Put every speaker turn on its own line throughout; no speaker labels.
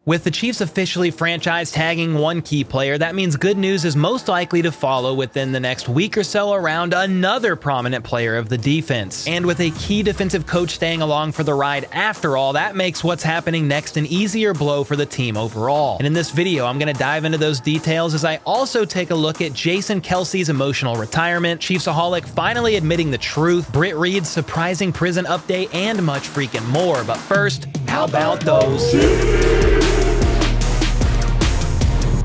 With the Chiefs officially franchise tagging one key player, that means good news is most likely to follow within the next week or so around another prominent player of the defense. And with a key defensive coach staying along for the ride after all, that makes what's happening next an easier blow for the team overall. And in this video, I'm going to dive into those details as I also take a look at Jason Kelce's emotional retirement, Chiefsaholic finally admitting the truth, Britt Reid's surprising prison update, and much freaking more. But first, how about those?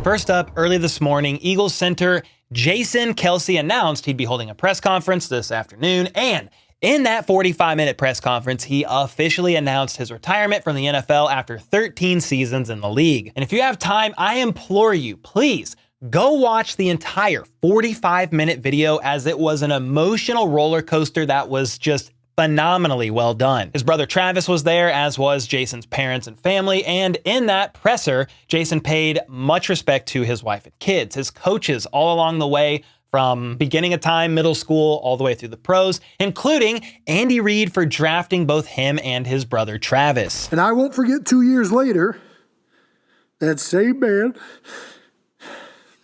First up, early this morning, Eagles center Jason Kelce announced he'd be holding a press conference this afternoon, and in that 45-minute press conference, he officially announced his retirement from the NFL after 13 seasons in the league. And if you have time, I implore you, please go watch the entire 45-minute video, as it was an emotional roller coaster that was just phenomenally well done. His brother Travis was there, as was Jason's parents and family, and in that presser, Jason paid much respect to his wife and kids, his coaches all along the way, from beginning of time, middle school, all the way through the pros, including Andy Reid for drafting both him and his brother Travis.
And I won't forget 2 years later, that same man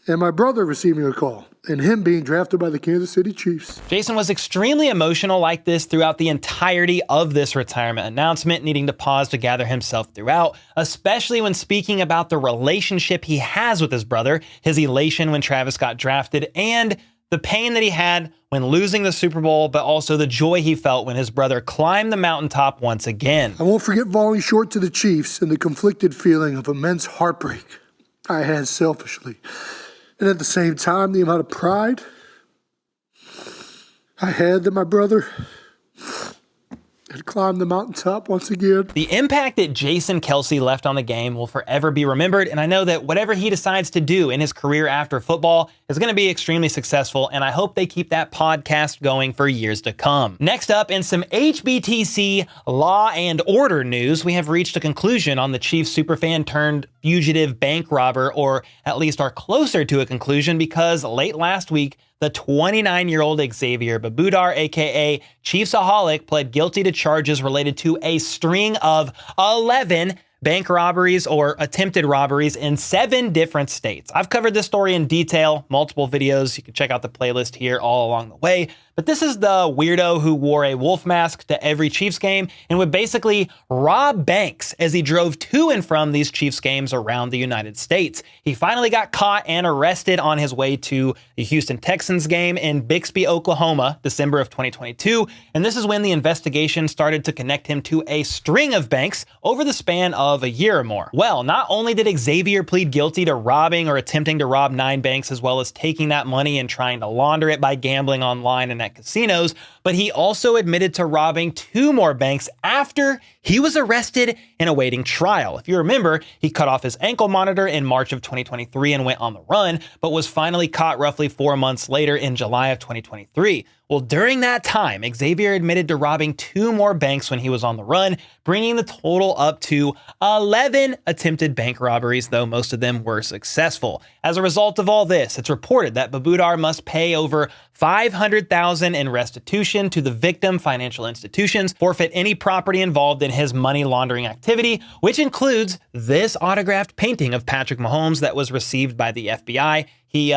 and my brother receiving a call, and him being drafted by the Kansas City Chiefs.
Jason was extremely emotional like this throughout the entirety of this retirement announcement, needing to pause to gather himself throughout, especially when speaking about the relationship he has with his brother, his elation when Travis got drafted, and the pain that he had when losing the Super Bowl, but also the joy he felt when his brother climbed the mountaintop once again.
I won't forget falling short to the Chiefs and the conflicted feeling of immense heartbreak I had selfishly. And at the same time, the amount of pride I had that my brother had climbed the mountaintop once again.
The impact that Jason Kelce left on the game will forever be remembered, and I know that whatever he decides to do in his career after football is going to be extremely successful, and I hope they keep that podcast going for years to come. Next up, in some HBTC law and order news, we have reached a conclusion on the Chiefs superfan turned fugitive bank robber, or at least are closer to a conclusion, because late last week, the 29-year-old Xavier Babudar, aka Chiefsaholic, pled guilty to charges related to a string of 11 bank robberies or attempted robberies in 7 different states. I've covered this story in detail, multiple videos. You can check out the playlist here all along the way. But this is the weirdo who wore a wolf mask to every Chiefs game and would basically rob banks as he drove to and from these Chiefs games around the United States. He finally got caught and arrested on his way to the Houston Texans game in Bixby, Oklahoma, December of 2022. And this is when the investigation started to connect him to a string of banks over the span of a year or more. Well, not only did Xavier plead guilty to robbing or attempting to rob 9 banks, as well as taking that money and trying to launder it by gambling online and at casinos, but he also admitted to robbing 2 more banks after he was arrested and awaiting trial. If you remember, he cut off his ankle monitor in March of 2023 and went on the run, but was finally caught roughly 4 months later in July of 2023. Well, during that time, Xavier admitted to robbing 2 more banks when he was on the run, bringing the total up to 11 attempted bank robberies, though most of them were successful. As a result of all this, it's reported that Babudar must pay over $500,000 in restitution to the victim financial institutions, forfeit any property involved in his money laundering activity, which includes this autographed painting of Patrick Mahomes that was received by the FBI. He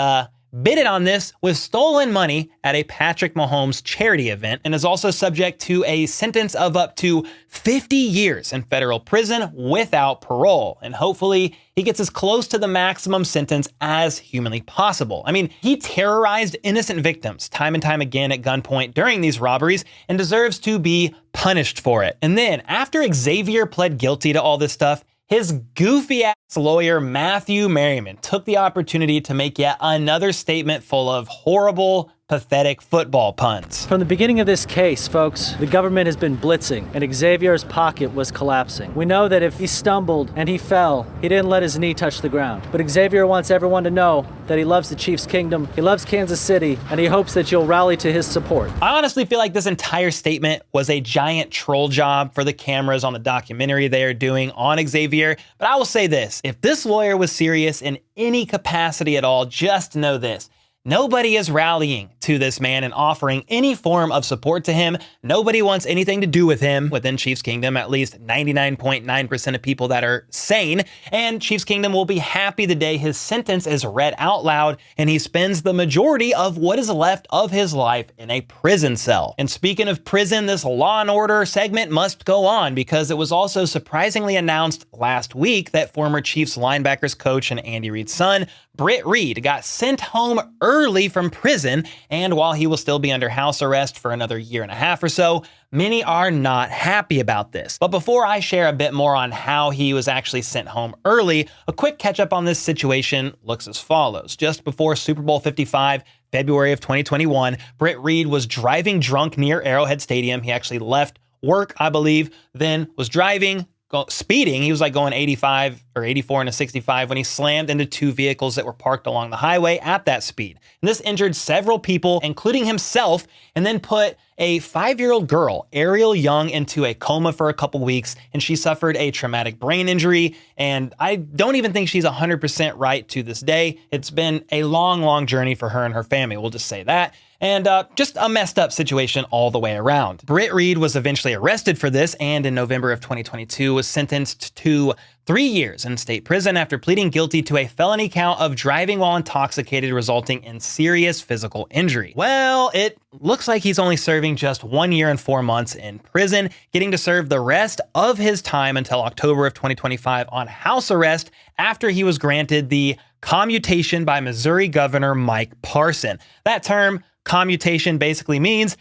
bidded on this with stolen money at a Patrick Mahomes charity event, and is also subject to a sentence of up to 50 years in federal prison without parole. And hopefully he gets as close to the maximum sentence as humanly possible. I mean, he terrorized innocent victims time and time again at gunpoint during these robberies and deserves to be punished for it. And then after Xavier pled guilty to all this stuff, his goofy-ass lawyer, Matthew Merriman, took the opportunity to make yet another statement full of horrible, pathetic football puns.
From the beginning of this case, folks, the government has been blitzing, and Xavier's pocket was collapsing. We know that if he stumbled and he fell, he didn't let his knee touch the ground. But Xavier wants everyone to know that he loves the Chiefs kingdom, he loves Kansas City, and he hopes that you'll rally to his support.
I honestly feel like this entire statement was a giant troll job for the cameras on the documentary they are doing on Xavier. But I will say this, if this lawyer was serious in any capacity at all, just know this: nobody is rallying to this man and offering any form of support to him. Nobody wants anything to do with him within Chiefs Kingdom, at least 99.9% of people that are sane. And Chiefs Kingdom will be happy the day his sentence is read out loud and he spends the majority of what is left of his life in a prison cell. And speaking of prison, this Law and Order segment must go on because it was also surprisingly announced last week that former Chiefs linebackers coach and Andy Reid's son, Britt Reid, got sent home early from prison, and while he will still be under house arrest for another year and a half or so, many are not happy about this. But before I share a bit more on how he was actually sent home early, a quick catch up on this situation looks as follows. Just before Super Bowl 55, February of 2021, Britt Reid was driving drunk near Arrowhead Stadium. He actually left work, I believe, then was driving, speeding. He was like going 85 or 84 and a 65 when he slammed into two vehicles that were parked along the highway at that speed. And this injured several people, including himself, and then put a 5-year-old girl, Ariel Young, into a coma for a couple weeks, and she suffered a traumatic brain injury. And I don't even think she's 100% right to this day. It's been a long, long journey for her and her family. We'll just say that. And just a messed up situation all the way around. Britt Reid was eventually arrested for this and in November of 2022 was sentenced to 3 years in state prison after pleading guilty to a felony count of driving while intoxicated resulting in serious physical injury. Well, it looks like he's only serving just 1 year and 4 months in prison, getting to serve the rest of his time until October of 2025 on house arrest after he was granted the commutation by Missouri Governor Mike Parson. That term, commutation, basically means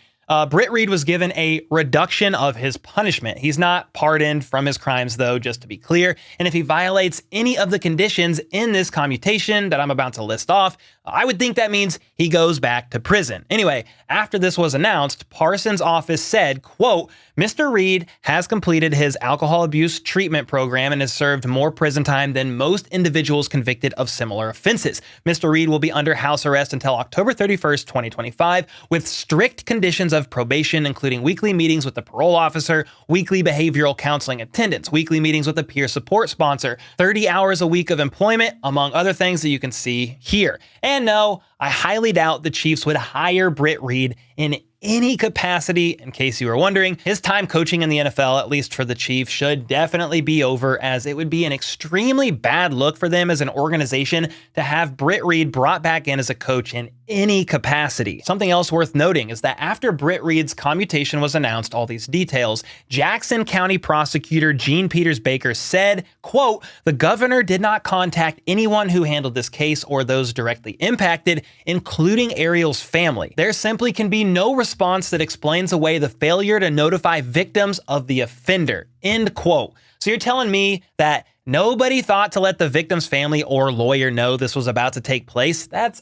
Britt Reid was given a reduction of his punishment. He's not pardoned from his crimes, though, just to be clear. And if he violates any of the conditions in this commutation that I'm about to list off, I would think that means he goes back to prison. Anyway, after this was announced, Parsons' office said, quote, Mr. Reid has completed his alcohol abuse treatment program and has served more prison time than most individuals convicted of similar offenses. Mr. Reid will be under house arrest until October 31st, 2025, with strict conditions of probation, including weekly meetings with the parole officer, weekly behavioral counseling attendance, weekly meetings with a peer support sponsor, 30 hours a week of employment, among other things that you can see here. And no, I highly doubt the Chiefs would hire Britt Reid in any capacity. In case you were wondering, his time coaching in the NFL, at least for the Chiefs, should definitely be over, as it would be an extremely bad look for them as an organization to have Britt Reid brought back in as a coach in any capacity. Something else worth noting is that after Britt Reid's commutation was announced, all these details, Jackson County Prosecutor Gene Peters Baker said, quote, the governor did not contact anyone who handled this case or those directly impacted, including Ariel's family. There simply can be no response that explains away the failure to notify victims of the offender, end quote. So you're telling me that nobody thought to let the victim's family or lawyer know this was about to take place? That's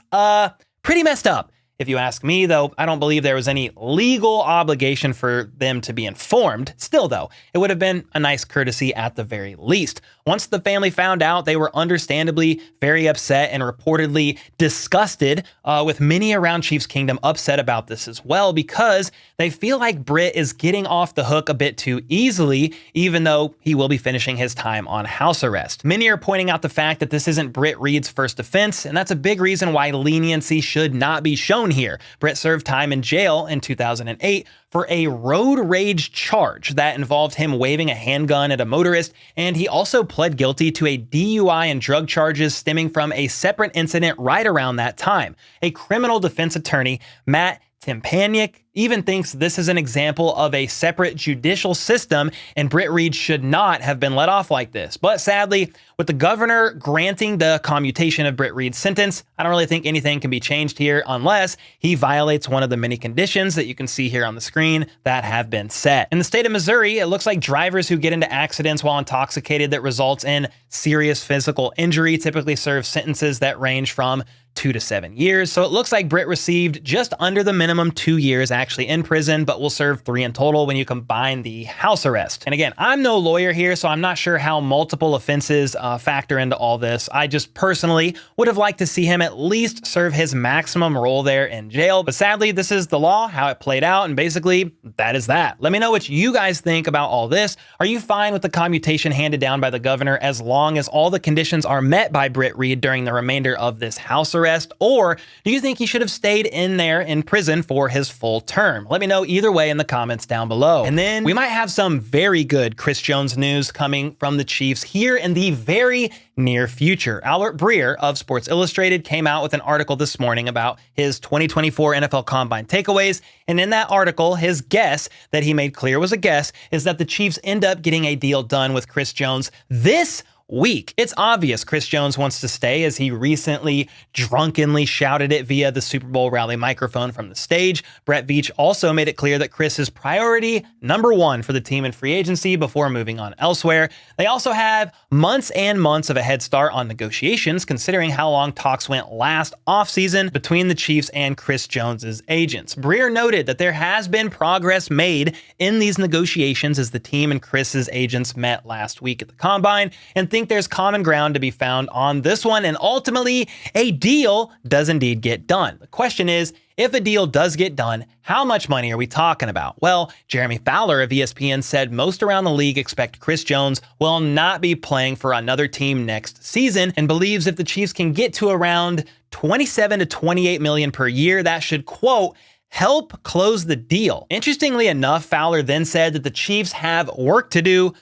pretty messed up. If you ask me, though, I don't believe there was any legal obligation for them to be informed. Still, though, it would have been a nice courtesy at the very least. Once the family found out, they were understandably very upset and reportedly disgusted, with many around Chiefs Kingdom upset about this as well, because they feel like Britt is getting off the hook a bit too easily, even though he will be finishing his time on house arrest. Many are pointing out the fact that this isn't Britt Reid's first offense, and that's a big reason why leniency should not be shown here. Britt served time in jail in 2008 for a road rage charge that involved him waving a handgun at a motorist, and he also pled guilty to a DUI and drug charges stemming from a separate incident right around that time. A criminal defense attorney, Matt Timpaniak, even thinks this is an example of a separate judicial system and Britt Reid should not have been let off like this. But sadly, with the governor granting the commutation of Britt Reid's sentence, I don't really think anything can be changed here unless he violates one of the many conditions that you can see here on the screen that have been set. In the state of Missouri, it looks like drivers who get into accidents while intoxicated that results in serious physical injury typically serve sentences that range from 2 to 7 years. So it looks like Britt received just under the minimum 2 years actually in prison, but will serve 3 in total when you combine the house arrest. And again, I'm no lawyer here, so I'm not sure how multiple offenses factor into all this. I just personally would have liked to see him at least serve his maximum role there in jail. But sadly, this is the law, how it played out, and basically that is that. Let me know what you guys think about all this. Are you fine with the commutation handed down by the governor as long as all the conditions are met by Britt Reid during the remainder of this house arrest? arrest, or do you think he should have stayed in there in prison for his full term? Let me know either way in the comments down below. And then we might have some very good Chris Jones news coming from the Chiefs here in the very near future. Albert Breer of Sports Illustrated came out with an article this morning about his 2024 NFL Combine takeaways. And in that article, his guess that he made clear was a guess is that the Chiefs end up getting a deal done with Chris Jones this week. It's obvious Chris Jones wants to stay, as he recently drunkenly shouted it via the Super Bowl rally microphone from the stage. Brett Veach also made it clear that Chris is priority number one for the team in free agency before moving on elsewhere. They also have months and months of a head start on negotiations, considering how long talks went last offseason between the Chiefs and Chris Jones's agents. Breer noted that there has been progress made in these negotiations as the team and Chris's agents met last week at the Combine, and think there's common ground to be found on this one, and ultimately a deal does indeed get done. The question is, if a deal does get done, how much money are we talking about? Well, Jeremy Fowler of ESPN said most around the league expect Chris Jones will not be playing for another team next season, and believes if the Chiefs can get to around 27 to 28 million per year, that should, quote, help close the deal. Interestingly enough, Fowler then said that the Chiefs have work to do,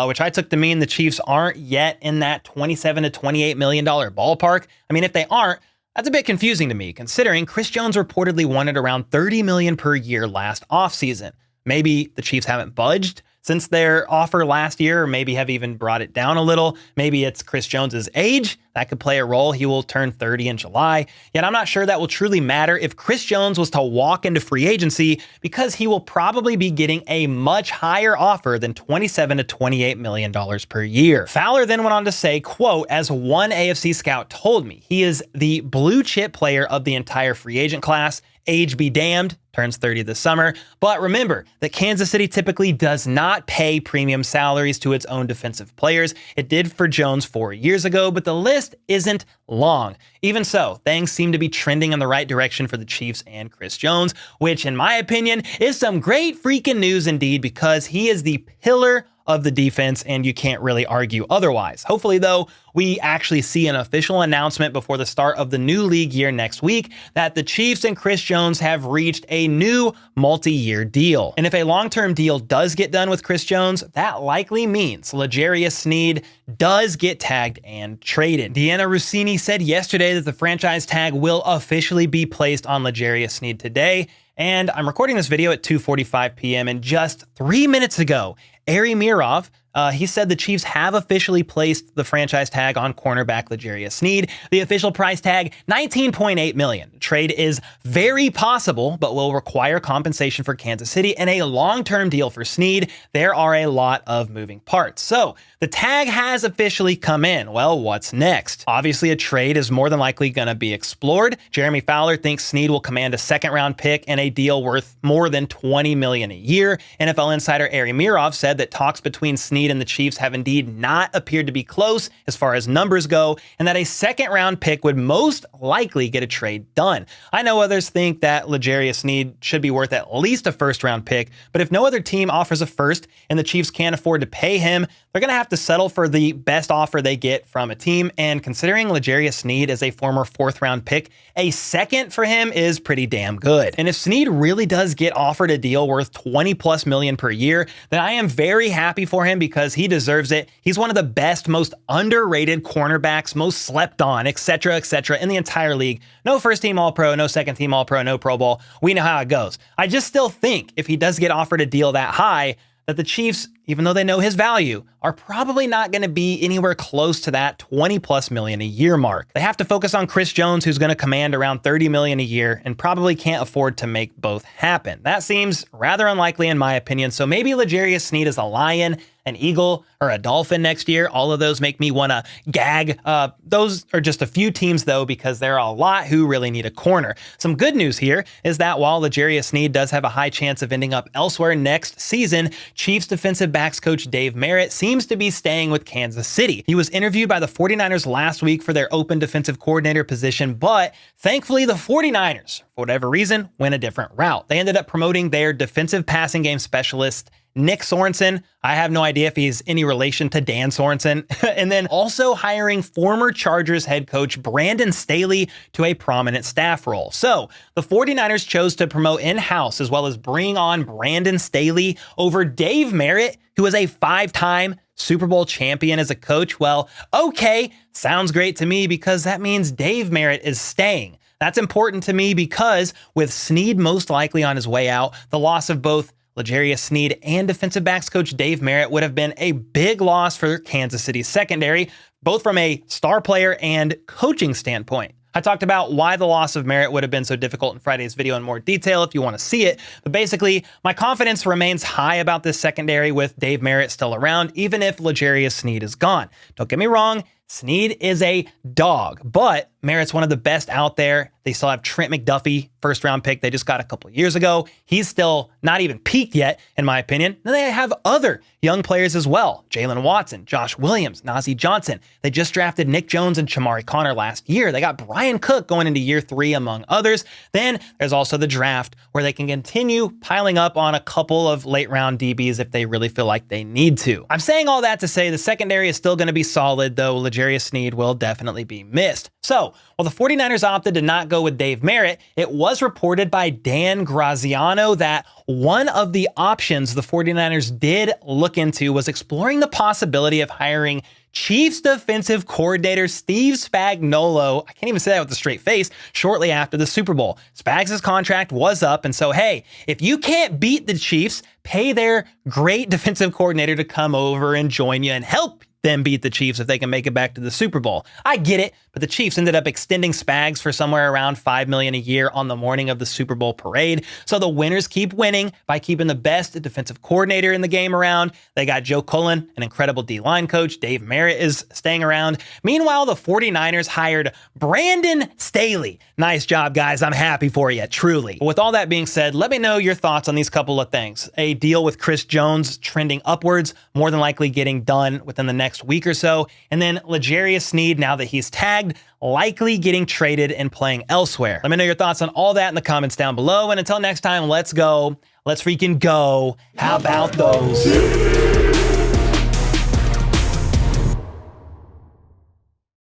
which I took to mean the Chiefs aren't yet in that $27 to $28 million ballpark. I mean, if they aren't, that's a bit confusing to me, considering Chris Jones reportedly wanted around $30 million per year last offseason. Maybe the Chiefs haven't budged since their offer last year, or maybe have even brought it down a little. Maybe it's Chris Jones's age that could play a role. He will turn 30 in July. Yet I'm not sure that will truly matter if Chris Jones was to walk into free agency, because he will probably be getting a much higher offer than $27 to $28 million per year. Fowler then went on to say, quote, as one AFC scout told me, he is the blue chip player of the entire free agent class. Age be damned, turns 30 this summer. But remember that Kansas City typically does not pay premium salaries to its own defensive players. It did for Jones 4 years ago, but the list isn't long. Even so, things seem to be trending in the right direction for the Chiefs and Chris Jones, which in my opinion is some great freaking news indeed, because he is the pillar of the defense, and you can't really argue otherwise. Hopefully, though, we actually see an official announcement before the start of the new league year next week that the Chiefs and Chris Jones have reached a new multi-year deal. And if a long-term deal does get done with Chris Jones, that likely means L'Jarius Sneed does get tagged and traded. Deanna Rossini said yesterday that the franchise tag will officially be placed on L'Jarius Sneed today. And I'm recording this video at 2:45 p.m. and just 3 minutes ago, Ari Mirov, he said the Chiefs have officially placed the franchise tag on cornerback L'Jarius Sneed. The official price tag, $19.8 million. Trade is very possible, but will require compensation for Kansas City and a long-term deal for Sneed. There are a lot of moving parts. So the tag has officially come in. Well, what's next? Obviously, a trade is more than likely going to be explored. Jeremy Fowler thinks Sneed will command a second-round pick and a deal worth more than $20 million a year. NFL insider Ari Mirov said that talks between Sneed and the Chiefs have indeed not appeared to be close as far as numbers go, and that a second-round pick would most likely get a trade done. I know others think that L'Jarius Sneed should be worth at least a first-round pick, but if no other team offers a first and the Chiefs can't afford to pay him, they're going to have to settle for the best offer they get from a team, and considering L'Jarius Sneed is a former fourth-round pick, a second for him is pretty damn good. And if Sneed really does get offered a deal worth $20+ million per year, then I am very happy for him, because he deserves it. He's one of the best, most underrated cornerbacks, most slept on, etc., in the entire league. No first-team All-Pro, no second-team All-Pro, no Pro Bowl. We know how it goes. I just still think if he does get offered a deal that high, that the Chiefs, even though they know his value, are probably not going to be anywhere close to that $20+ million a year mark. They have to focus on Chris Jones, who's going to command around $30 million a year and probably can't afford to make both happen. That seems rather unlikely in my opinion. So maybe L'Jarius Sneed is a Lion, an Eagle, or a Dolphin next year. All of those make me want to gag. Those are just a few teams though, because there are a lot who really need a corner. Some good news here is that while L'Jarius Sneed does have a high chance of ending up elsewhere next season, Chiefs defensive backs coach Dave Merritt seems to be staying with Kansas City. He was interviewed by the 49ers last week for their open defensive coordinator position, but thankfully the 49ers, for whatever reason, went a different route. They ended up promoting their defensive passing game specialist Nick Sorensen. I have no idea if he's any relation to Dan Sorensen. And then also hiring former Chargers head coach Brandon Staley to a prominent staff role. So the 49ers chose to promote in-house as well as bring on Brandon Staley over Dave Merritt, who is a 5-time Super Bowl champion as a coach. Well, okay, sounds great to me because that means Dave Merritt is staying. That's important to me because with Sneed most likely on his way out, the loss of both L'Jarius Sneed and defensive backs coach Dave Merritt would have been a big loss for Kansas City's secondary, both from a star player and coaching standpoint. I talked about why the loss of Merritt would have been so difficult in Friday's video in more detail if you want to see it. But basically, my confidence remains high about this secondary with Dave Merritt still around, even if L'Jarius Sneed is gone. Don't get me wrong, Sneed is a dog, but Merritt's one of the best out there. They still have Trent McDuffie, first-round pick they just got a couple of years ago. He's still not even peaked yet, in my opinion. Then they have other young players as well. Jalen Watson, Josh Williams, Najee Johnson. They just drafted Nick Jones and Chamari Connor last year. They got Brian Cook going into year 3, among others. Then there's also the draft where they can continue piling up on a couple of late-round DBs if they really feel like they need to. I'm saying all that to say the secondary is still going to be solid, though L'Jarius Sneed will definitely be missed. So, while the 49ers opted to not go with Dave Merritt, it was reported by Dan Graziano that one of the options the 49ers did look into was exploring the possibility of hiring Chiefs defensive coordinator Steve Spagnuolo, I can't even say that with a straight face, shortly after the Super Bowl. Spags' contract was up, and so hey, if you can't beat the Chiefs, pay their great defensive coordinator to come over and join you and help them beat the Chiefs if they can make it back to the Super Bowl. I get it, but the Chiefs ended up extending Spags for somewhere around $5 million a year on the morning of the Super Bowl parade. So the winners keep winning by keeping the best defensive coordinator in the game around. They got Joe Cullen, an incredible D-line coach. Dave Merritt is staying around. Meanwhile, the 49ers hired Brandon Staley. Nice job, guys. I'm happy for you, truly. But with all that being said, let me know your thoughts on these couple of things. A deal with Chris Jones trending upwards, more than likely getting done within the next week or so. And then L'Jarius Sneed, now that he's tagged, likely getting traded and playing elsewhere. Let me know your thoughts on all that in the comments down below. And until next time, let's go. Let's freaking go. How about those?